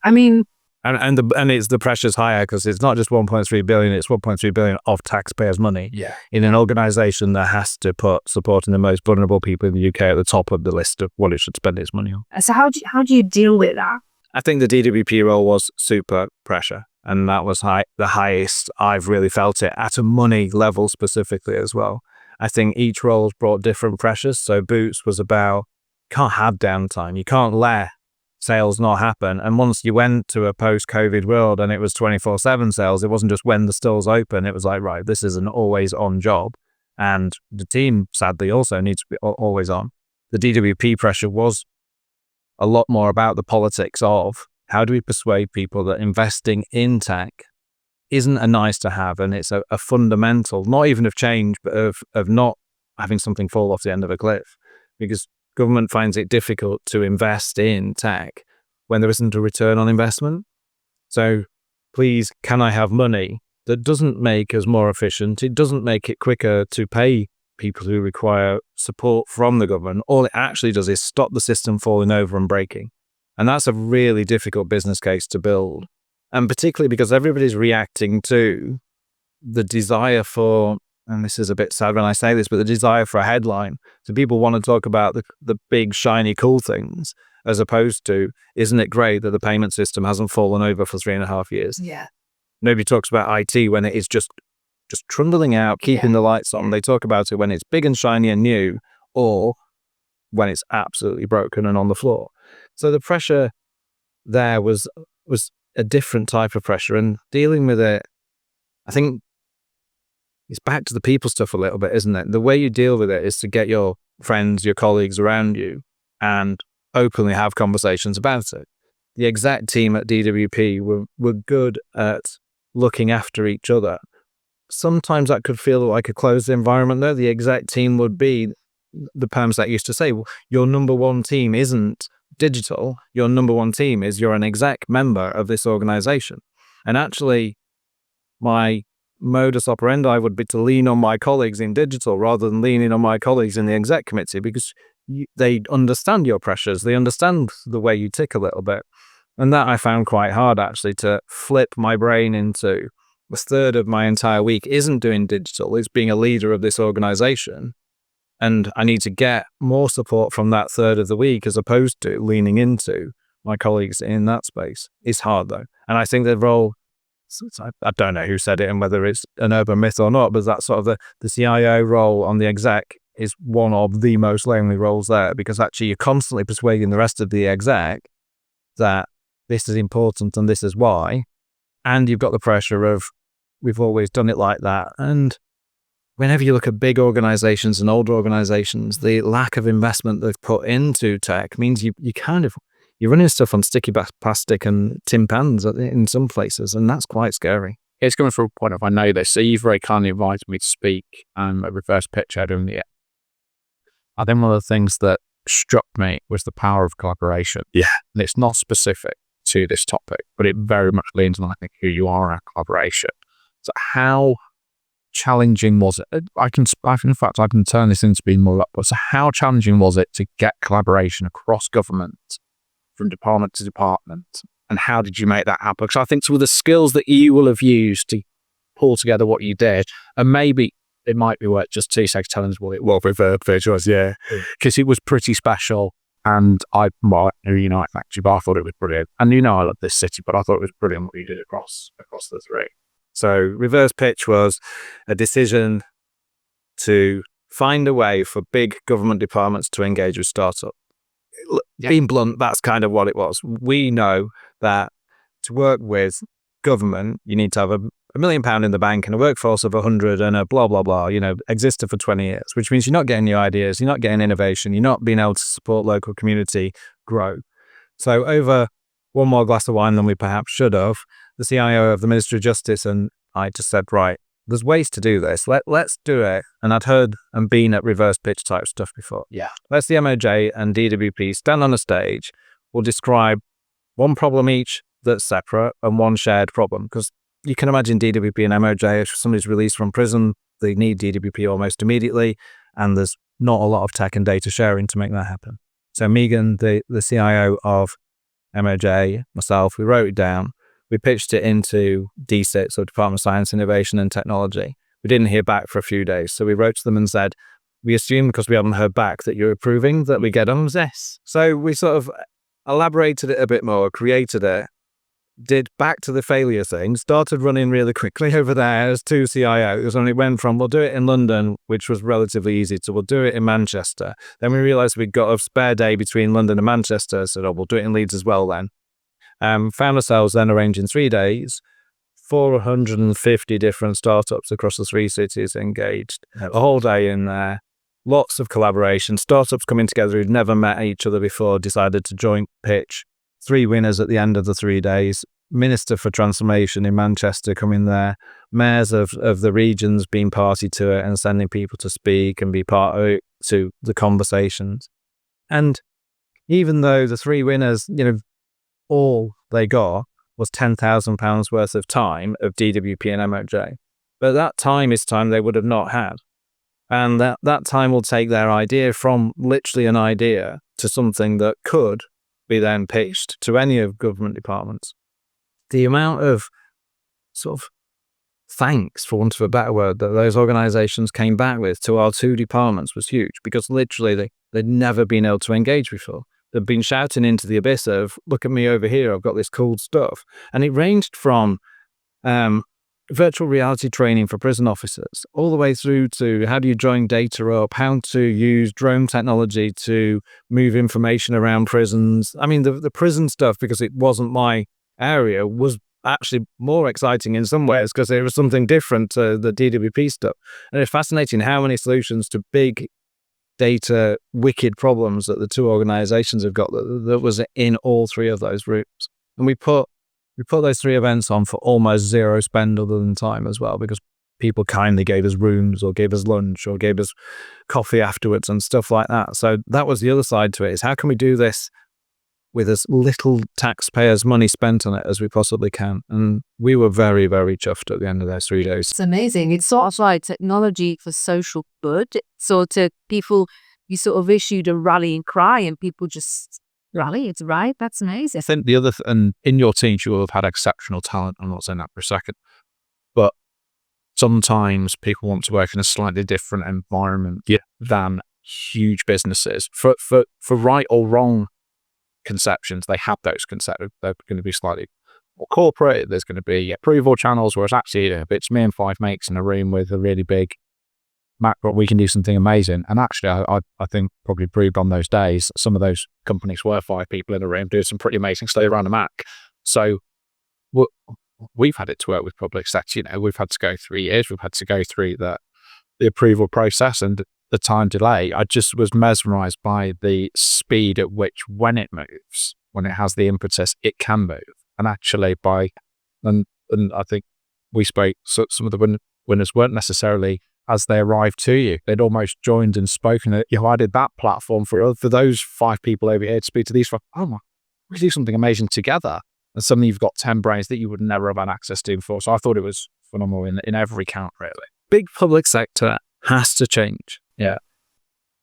I mean, and it's the pressure's higher because it's not just 1.3 billion, it's 1.3 billion of taxpayers' money. Yeah. In an organisation that has to put supporting the most vulnerable people in the UK at the top of the list of what it should spend its money on. So how do you deal with that? I think the DWP role was super pressure, and that was the highest I've really felt it at a money level specifically as well. I think each role's brought different pressures. So Boots was about, you can't have downtime, you can't let sales not happen. And once you went to a post-COVID world and it was 24/7 sales, it wasn't just when the store's open. It was like, right, this is an always on job. And the team, sadly, also needs to be always on. The DWP pressure was a lot more about the politics of how do we persuade people that investing in tech isn't a nice to have, and it's a fundamental, not even of change, but of not having something fall off the end of a cliff. Because government finds it difficult to invest in tech when there isn't a return on investment. So please, can I have money that doesn't make us more efficient? It doesn't make it quicker to pay people who require support from the government. All it actually does is stop the system falling over and breaking. And that's a really difficult business case to build. And particularly because everybody's reacting to the desire for, and this is a bit sad when I say this, but the desire for a headline. So people want to talk about the big, shiny, cool things, as opposed to, isn't it great that the payment system hasn't fallen over for 3.5 years? Yeah. Nobody talks about IT when it is just trundling out, keeping the lights on. They talk about it when it's big and shiny and new, or when it's absolutely broken and on the floor. So the pressure there was a different type of pressure, and dealing with it, I think, it's back to the people stuff a little bit, isn't it? The way you deal with it is to get your friends, your colleagues around you and openly have conversations about it. The exec team at DWP were good at looking after each other. Sometimes that could feel like a closed environment though. The exec team would be the perms that used to say, well, your number one team isn't digital. Your number one team is you're an exec member of this organization. And actually, my modus operandi would be to lean on my colleagues in digital rather than leaning on my colleagues in the exec committee, because they understand your pressures. They understand the way you tick a little bit. And that I found quite hard, actually, to flip my brain into a third of my entire week isn't doing digital, it's being a leader of this organization. And I need to get more support from that third of the week as opposed to leaning into my colleagues in that space. It's hard though. And I think the role, I don't know who said it and whether it's an urban myth or not, but that's sort of the CIO role on the exec is one of the most lonely roles there, because actually you're constantly persuading the rest of the exec that this is important and this is why. And you've got the pressure of, we've always done it like that. And whenever you look at big organizations and older organizations, the lack of investment they've put into tech means you're running stuff on sticky plastic and tin pans in some places, and that's quite scary. It's coming from a point of, I know this. So you've very kindly invited me to speak a reverse pitch out of the. I think one of the things that struck me was the power of collaboration. Yeah. And it's not specific to this topic, but it very much leans on, I think, who you are in collaboration. So how challenging was it? I can turn this into being more up, but so how challenging was it to get collaboration across government from department to department? And how did you make that happen? Because I think some of the skills that you will have used to pull together what you did, and maybe it might be worth just 2 seconds telling us what it was with Virtuos, yeah. Because it was pretty special. And I knew United actually, but I thought it was brilliant. And I love this city, but I thought it was brilliant what you did across the three. So reverse pitch was a decision to find a way for big government departments to engage with startup. Yeah. Being blunt, that's kind of what it was. We know that to work with government, you need to have £1 million in the bank and a workforce of 100 and a blah, blah, blah, existed for 20 years, which means you're not getting new ideas, you're not getting innovation, you're not being able to support local community grow. So over one more glass of wine than we perhaps should have, the CIO of the Ministry of Justice and I just said, right, there's ways to do this. Let's do it. And I'd heard and been at reverse pitch type stuff before. Yeah. Let's the MOJ and DWP stand on a stage. We'll describe one problem each that's separate and one shared problem. Because you can imagine DWP and MOJ, if somebody's released from prison, they need DWP almost immediately. And there's not a lot of tech and data sharing to make that happen. So Megan, the CIO of MOJ, myself, we wrote it down. We pitched it into DSIT, so Department of Science, Innovation and Technology. We didn't hear back for a few days. So we wrote to them and said, we assume because we haven't heard back that you're approving that we get on this. So we sort of elaborated it a bit more, created it, did back to the failure thing, started running really quickly over there as 2 CIOs, and it went from, we'll do it in London, which was relatively easy, to we'll do it in Manchester. Then we realised we'd got a spare day between London and Manchester, so we'll do it in Leeds as well then. Found ourselves then arranging 3 days, 450 different startups across the 3 cities engaged, a whole day in there, lots of collaboration, startups coming together who'd never met each other before, decided to joint pitch, 3 winners at the end of the 3 days, Minister for Transformation in Manchester coming there, mayors of the regions being party to it and sending people to speak and be part of it, to the conversations. And even though the 3 winners, all they got was £10,000 worth of time of DWP and MOJ. But that time is time they would have not had. And that time will take their idea from literally an idea to something that could be then pitched to any of government departments. The amount of sort of thanks, for want of a better word, that those organisations came back with to our 2 departments was huge, because literally they'd never been able to engage before. They'd been shouting into the abyss of, look at me over here, I've got this cool stuff. And it ranged from virtual reality training for prison officers, all the way through to how do you join data up, how to use drone technology to move information around prisons. I mean, the prison stuff, because it wasn't my area, was actually more exciting in some ways because it was something different to the DWP stuff. And it's fascinating how many solutions to big data wicked problems that the 2 organizations have got that was in all 3 of those rooms. And we put those 3 events on for almost zero spend other than time as well, because people kindly gave us rooms or gave us lunch or gave us coffee afterwards and stuff like that. So that was the other side to it, is how can we do this with as little taxpayers' money spent on it as we possibly can? And we were very, very chuffed at the end of those 3 days. It's amazing. It's sort of like technology for social good. Sort of people, you sort of issued a rallying cry and people just rally. It's right. That's amazing. I think the other, and in your teams, you will have had exceptional talent. I'm not saying that for a second, but sometimes people want to work in a slightly different environment than huge businesses. For right or wrong conceptions, they have those conceptions. They're going to be slightly more corporate. There's going to be approval channels, whereas actually, it's me and 5 mates in a room with a really big macro, we can do something amazing. And actually, I think probably proved on those days, some of those companies were 5 people in a room doing some pretty amazing stuff around the Mac. So we've had it to work with public sector. We've had to go 3 years. We've had to go through the approval process and the time delay. I just was mesmerized by the speed at which, when it moves, when it has the impetus, it can move. And actually, and I think we spoke, so some of the winners weren't necessarily as they arrived to you. They'd almost joined and spoken that you added that platform for those 5 people over here to speak to these 5. Oh my, we do something amazing together. And suddenly you've got 10 brains that you would never have had access to before. So I thought it was phenomenal in every count, really. Big public sector has to change. Yeah.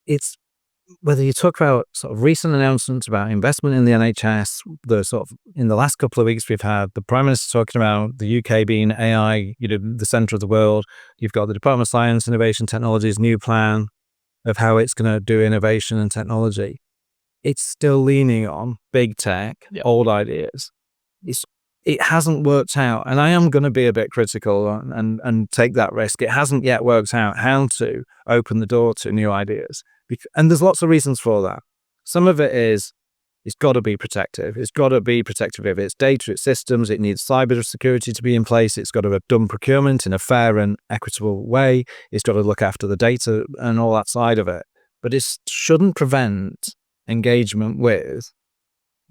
It's whether you talk about sort of recent announcements about investment in the NHS, in the last couple of weeks we've had the Prime Minister talking about the UK being AI, the centre of the world. You've got the Department of Science, Innovation, Technology's new plan of how it's going to do innovation and technology. It's still leaning on big tech, old ideas. It hasn't worked out, and I am going to be a bit critical and take that risk. It hasn't yet worked out how to open the door to new ideas. And there's lots of reasons for that. Some of it is it's got to be protective. It's got to be protective of its data, its systems. It needs cyber security to be in place. It's got to have done procurement in a fair and equitable way. It's got to look after the data and all that side of it. But it shouldn't prevent engagement with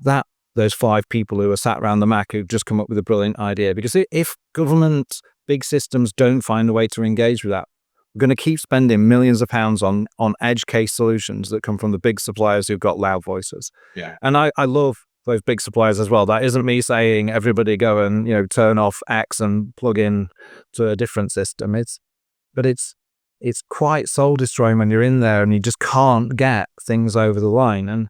those 5 people who are sat around the Mac who've just come up with a brilliant idea. Because if government, big systems don't find a way to engage with that, we're going to keep spending millions of pounds on edge case solutions that come from the big suppliers who've got loud voices. Yeah. And I love those big suppliers as well. That isn't me saying everybody go and turn off X and plug in to a different system. It's quite soul destroying when you're in there and you just can't get things over the line. And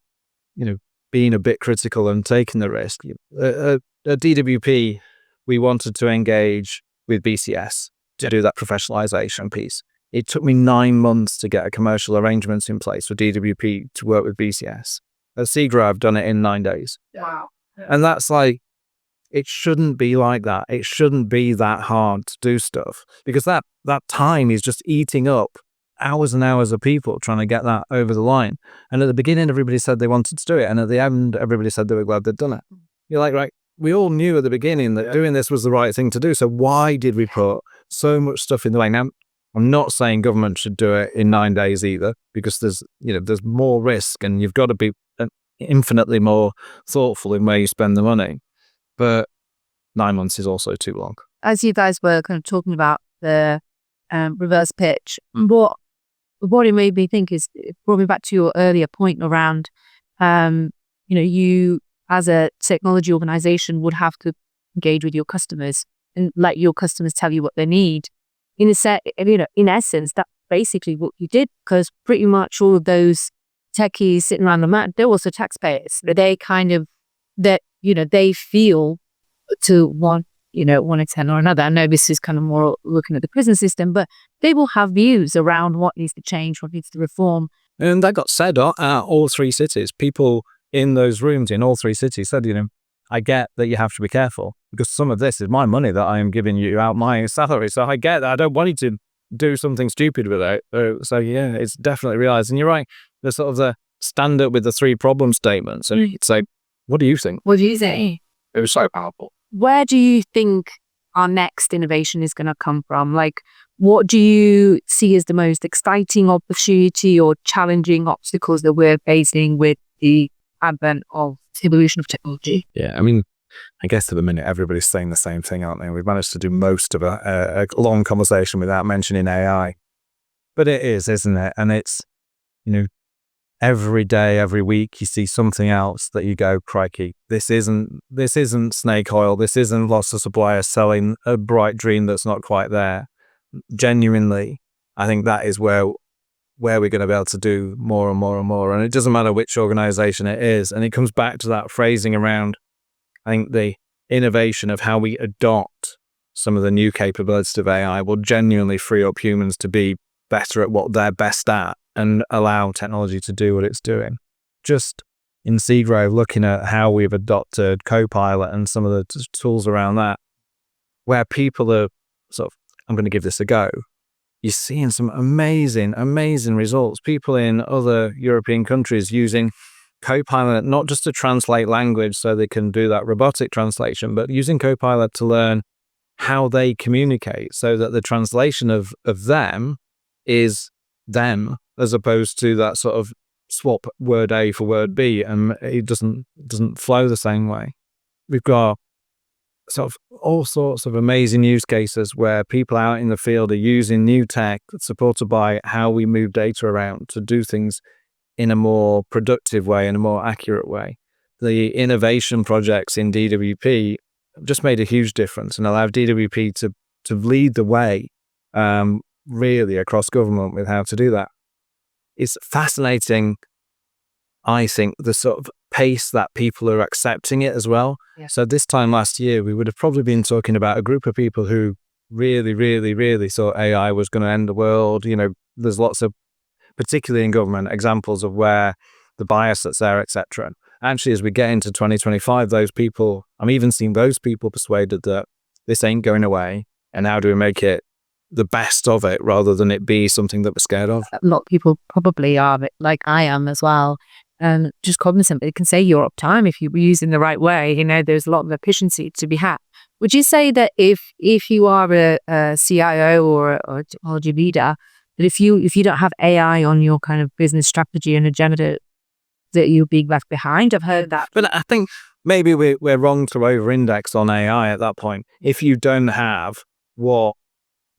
being a bit critical and taking the risk. At DWP, we wanted to engage with BCS to do that professionalization piece. It took me 9 months to get a commercial arrangements in place for DWP to work with BCS. At Segro, I've done it in 9 days. Wow. And that's it shouldn't be like that. It shouldn't be that hard to do stuff because that time is just eating up hours and hours of people trying to get that over the line. And at the beginning, everybody said they wanted to do it. And at the end, everybody said they were glad they'd done it. You're like, right, we all knew at the beginning that doing this was the right thing to do. So why did we put so much stuff in the way? Now, I'm not saying government should do it in 9 days either, because there's more risk and you've got to be infinitely more thoughtful in where you spend the money. But 9 months is also too long. As you guys were kind of talking about the reverse pitch, what it made me think is, it brought me back to your earlier point around, you as a technology organization would have to engage with your customers and let your customers tell you what they need. In essence, that's basically what you did, because pretty much all of those techies sitting around the mat, they're also taxpayers. They kind of, they feel to one extent or another. I know this is kind of more looking at the prison system, but they will have views around what needs to change, what needs to reform. And that got said at all 3 cities. People in those rooms in all 3 cities said, I get that you have to be careful because some of this is my money that I am giving you out my salary. So I get that. I don't want you to do something stupid with it. So yeah, it's definitely realized. And you're right. There's sort of the stand up with the 3 problem statements. And you'd say, what do you think? What do you think? It was so powerful. Where do you think our next innovation is going to come from? Like, what do you see as the most exciting opportunity or challenging obstacles that we're facing with the advent of evolution of technology? Yeah, I mean, I guess at the minute everybody's saying the same thing, aren't they? We've managed to do most of a long conversation without mentioning AI. But it is, isn't it? And it's, every day, every week, you see something else that you go, crikey, this isn't snake oil. This isn't lots of suppliers selling a bright dream that's not quite there. Genuinely, I think that is where we're going to be able to do more and more and more. And it doesn't matter which organization it is. And it comes back to that phrasing around, I think, the innovation of how we adopt some of the new capabilities of AI will genuinely free up humans to be better at what they're best at and allow technology to do what it's doing. Just in Segro, looking at how we've adopted Copilot and some of the tools around that, where people are sort of, I'm going to give this a go. You're seeing some amazing, amazing results. People in other European countries using Copilot, not just to translate language so they can do that robotic translation, but using Copilot to learn how they communicate so that the translation of them is them, as opposed to that sort of swap word A for word B, and it doesn't flow the same way. We've got sort of all sorts of amazing use cases where people out in the field are using new tech supported by how we move data around to do things in a more productive way, in a more accurate way. The innovation projects in DWP just made a huge difference and allowed DWP to lead the way really across government with how to do that. It's fascinating, I think, the sort of pace that people are accepting it as well. Yeah. So this time last year, we would have probably been talking about a group of people who really, really, really thought AI was going to end the world. You know, there's lots of, particularly in government, examples of where the bias that's there, etc. Actually, as we get into 2025, those people, I'm even seeing those people persuaded that this ain't going away, and how do we make it the best of it rather than it be something that we're scared of? A lot of people probably are, but like I am as well. And just cognizant, but it can save your time if you were using the right way. You know, there's a lot of efficiency to be had. Would you say that if you are a CIO or a technology leader, that if you don't have AI on your kind of business strategy and agenda, that you're being left behind? I've heard that. But I think maybe we're wrong to over-index on AI at that point. If you don't have what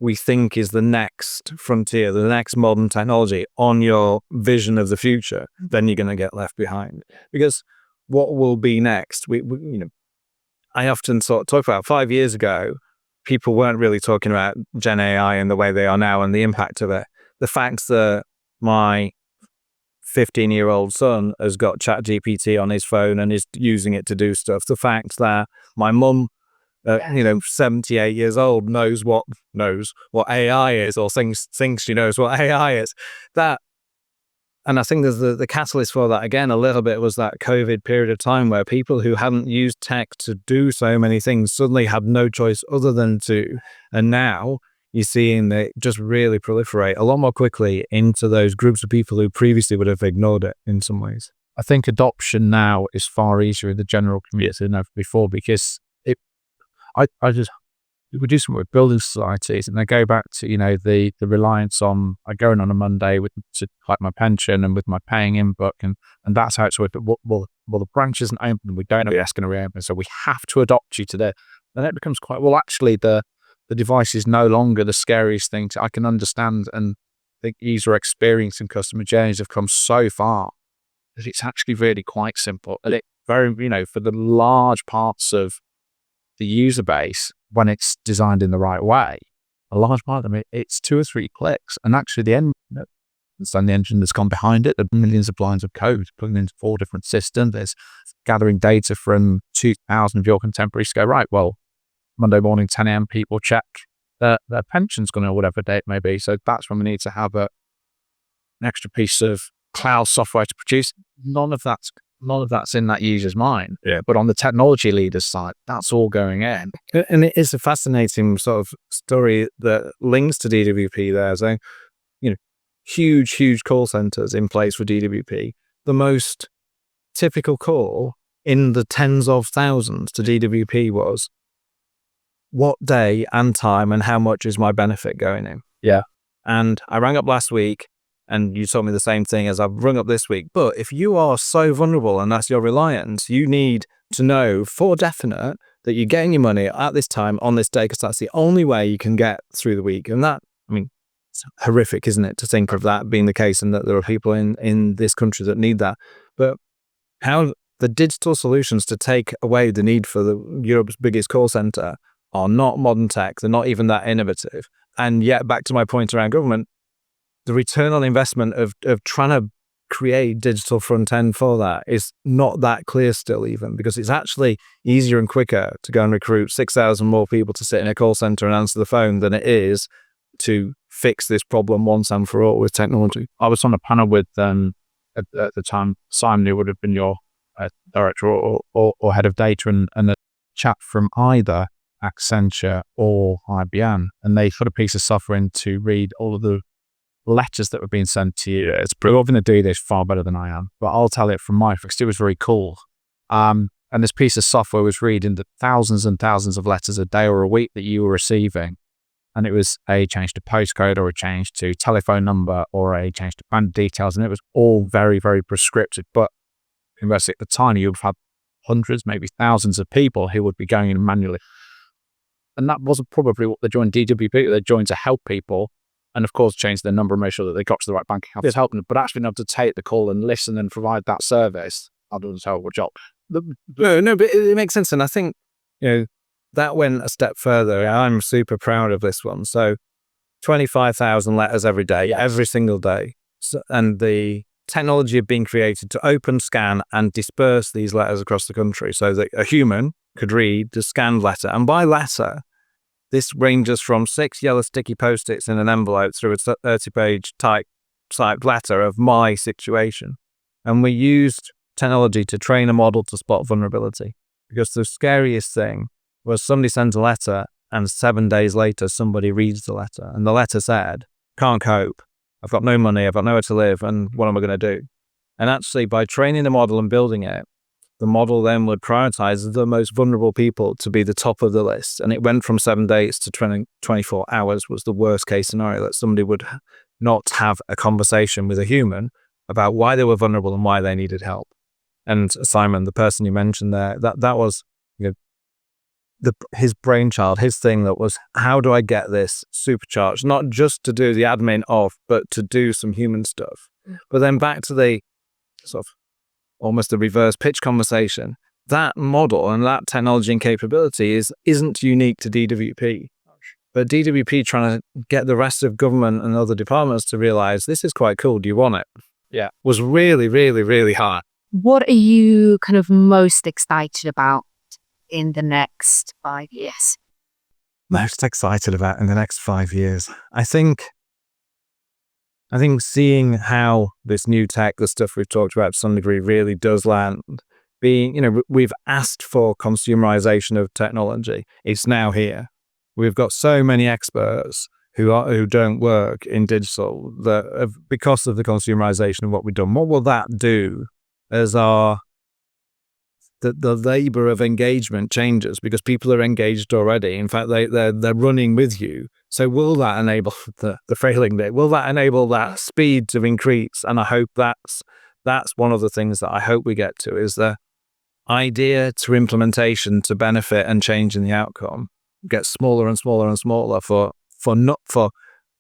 we think is the next frontier, the next modern technology on your vision of the future, then you're going to get left behind. Because what will be next? We you know, I often sort of talk about 5 years ago, people weren't really talking about Gen AI in the way they are now and the impact of it. The fact that my 15-year-old son has got ChatGPT on his phone and is using it to do stuff. The fact that my mum, 78 years old, knows what AI is, or thinks she knows what AI is. That, and I think there's the catalyst for that again a little bit was that COVID period of time where people who hadn't used tech to do so many things suddenly had no choice other than to, and now you're seeing it just really proliferate a lot more quickly into those groups of people who previously would have ignored it in some ways. I think adoption now is far easier in the general community than ever before, because I just, we do something with building societies, and I go back to, the reliance on, I go in on a Monday to collect my pension and with my paying in book, and that's how it's worked. But well, the branch isn't open, we don't know that's going to reopen, so we have to adopt you to that. Then it becomes quite, well, actually the device is no longer the scariest thing. I can understand and think user experience and customer journeys have come so far that it's actually really quite simple. And it very, for the large parts of the user base, when it's designed in the right way, a large part of them, it's 2 or 3 clicks. And actually the end, understand the engine that's gone behind it, the millions of lines of code plugging into 4 different systems. There's gathering data from 2,000 of your contemporaries to go, right, well, Monday morning, 10 a.m., people check their pension's going to whatever date it may be. So that's when we need to have an extra piece of cloud software to produce. None of that's in that user's mind. Yeah. But on the technology leader's side, that's all going in. And it is a fascinating sort of story that links to DWP there. So, huge call centers in place for DWP. The most typical call in the tens of thousands to DWP was, what day and time and how much is my benefit going in? Yeah. And I rang up last week and you told me the same thing as I've rung up this week. But if you are so vulnerable and that's your reliance, you need to know for definite that you're getting your money at this time on this day, because that's the only way you can get through the week. And that, it's horrific, isn't it, to think of that being the case and that there are people in this country that need that. But how the digital solutions to take away the need for Europe's biggest call center are not modern tech. They're not even that innovative. And yet, back to my point around government, the return on investment of trying to create digital front end for that is not that clear still, even, because it's actually easier and quicker to go and recruit 6,000 more people to sit in a call center and answer the phone than it is to fix this problem once and for all with technology. I was on a panel with, at the time, Simon, who would have been your director or head of data, and a chap from either Accenture or IBM, and they put a piece of software in to read all of the letters that were being sent to you. You're going to do this far better than I am, but I'll tell it from my perspective. It was very cool. And this piece of software was reading the thousands and thousands of letters a day or a week that you were receiving. And it was a change to postcode or a change to telephone number or a change to bank details. And it was all very, very prescriptive. But at the time, you would have had hundreds, maybe thousands of people who would be going in manually. And that wasn't probably what they joined DWP. They joined to help people, and of course change their number and make sure that they got to the right bank account. It's helping them, but actually being able to take the call and listen and provide that service. I'll do a terrible job. No, but it makes sense. And I think, that went a step further. I'm super proud of this one. So 25,000 letters every day, every single day. So, and the technology had been created to open, scan, and disperse these letters across the country so that a human could read the scanned letter. And by letter, this ranges from 6 yellow sticky post-its in an envelope through a 30-page typed letter of my situation. And we used technology to train a model to spot vulnerability. Because the scariest thing was somebody sends a letter and 7 days later somebody reads the letter. And the letter said, can't cope, I've got no money, I've got nowhere to live, and what am I going to do? And actually, by training the model and building it, the model then would prioritize the most vulnerable people to be the top of the list. And it went from 7 days to 24 hours was the worst case scenario, that somebody would not have a conversation with a human about why they were vulnerable and why they needed help. And Simon, the person you mentioned there, that was his brainchild, his thing that was, how do I get this supercharged? Not just to do the admin of, but to do some human stuff. But then back to the sort of almost the reverse pitch conversation, that model and that technology and capability isn't unique to DWP. But DWP trying to get the rest of government and other departments to realize this is quite cool, do you want it? Yeah. Was really, really, really hard. What are you kind of most excited about in the next 5 years? Most excited about in the next 5 years? I think seeing how this new tech, the stuff we've talked about to some degree, really does land. We've asked for consumerization of technology. It's now here. We've got so many experts who don't work in digital that because of the consumerization of what we've done. What will that do as the labor of engagement changes, because people are engaged already. In fact, they're running with you. So will that enable the failing bit? Will that enable that speed to increase? And I hope that's one of the things that I hope we get to, is the idea to implementation to benefit and change in the outcome gets smaller and smaller and smaller for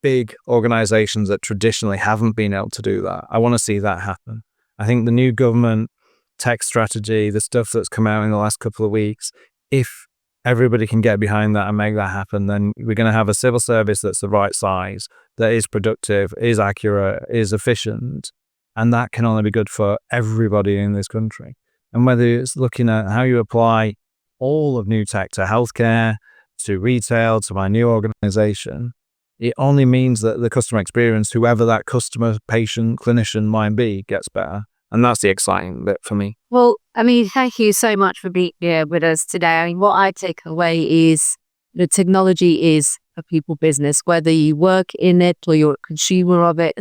big organizations that traditionally haven't been able to do that. I want to see that happen. I think the new government tech strategy, the stuff that's come out in the last couple of weeks, if everybody can get behind that and make that happen, then we're going to have a civil service that's the right size, that is productive, is accurate, is efficient, and that can only be good for everybody in this country. And whether it's looking at how you apply all of new tech to healthcare, to retail, to my new organization, it only means that the customer experience, whoever that customer, patient, clinician might be, gets better. And that's the exciting bit for me. Well, thank you so much for being here with us today. What I take away is the technology is a people business, whether you work in it or you're a consumer of it.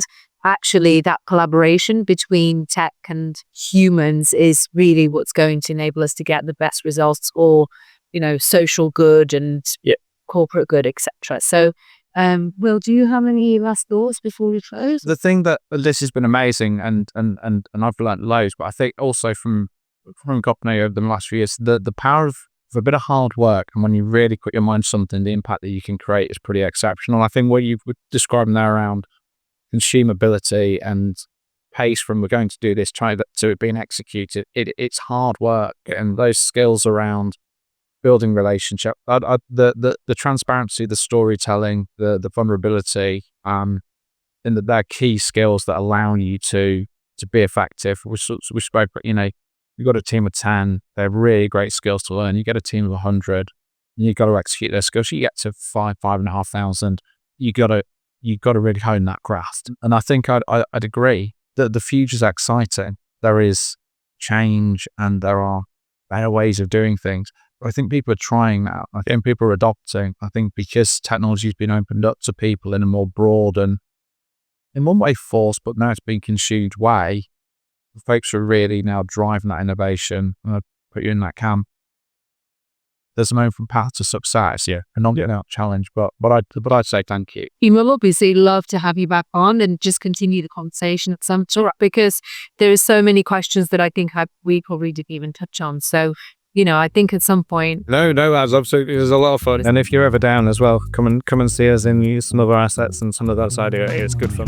Actually, that collaboration between tech and humans is really what's going to enable us to get the best results, or, social good and corporate good, etc. So, Will, do you have any last thoughts before we close? The thing that this has been amazing, and I've learned loads, but I think also from Gopne over the last few years, the power of a bit of hard work, and when you really put your mind to something, the impact that you can create is pretty exceptional. I think what you've described there around consumability and pace from we're going to do this, try that to it being executed, it's hard work, and those skills around building relationship, the transparency, the storytelling, the vulnerability, and that they're key skills that allow you to be effective. We spoke, you've got a team of 10, they're really great skills to learn. You get a team of 100, and you've got to execute their skills. You get to 5,500, you got to really hone that craft. And I think I'd agree that the future's exciting. There is change and there are better ways of doing things. I think people are trying now. I think people are adopting. I think because technology has been opened up to people in a more broad and, in one way, forced, but now it's being consumed way, folks are really now driving that innovation. And I put you in that camp. There's an open path to success, and not getting out challenge. But I'd say thank you. We will obviously love to have you back on and just continue the conversation at some sort, because there are so many questions that I think we probably didn't even touch on. So I think at some point. No, that's absolutely, there's a lot of fun. And if you're ever down as well, come and see us and use some of our assets and some of that side of it. It's good fun.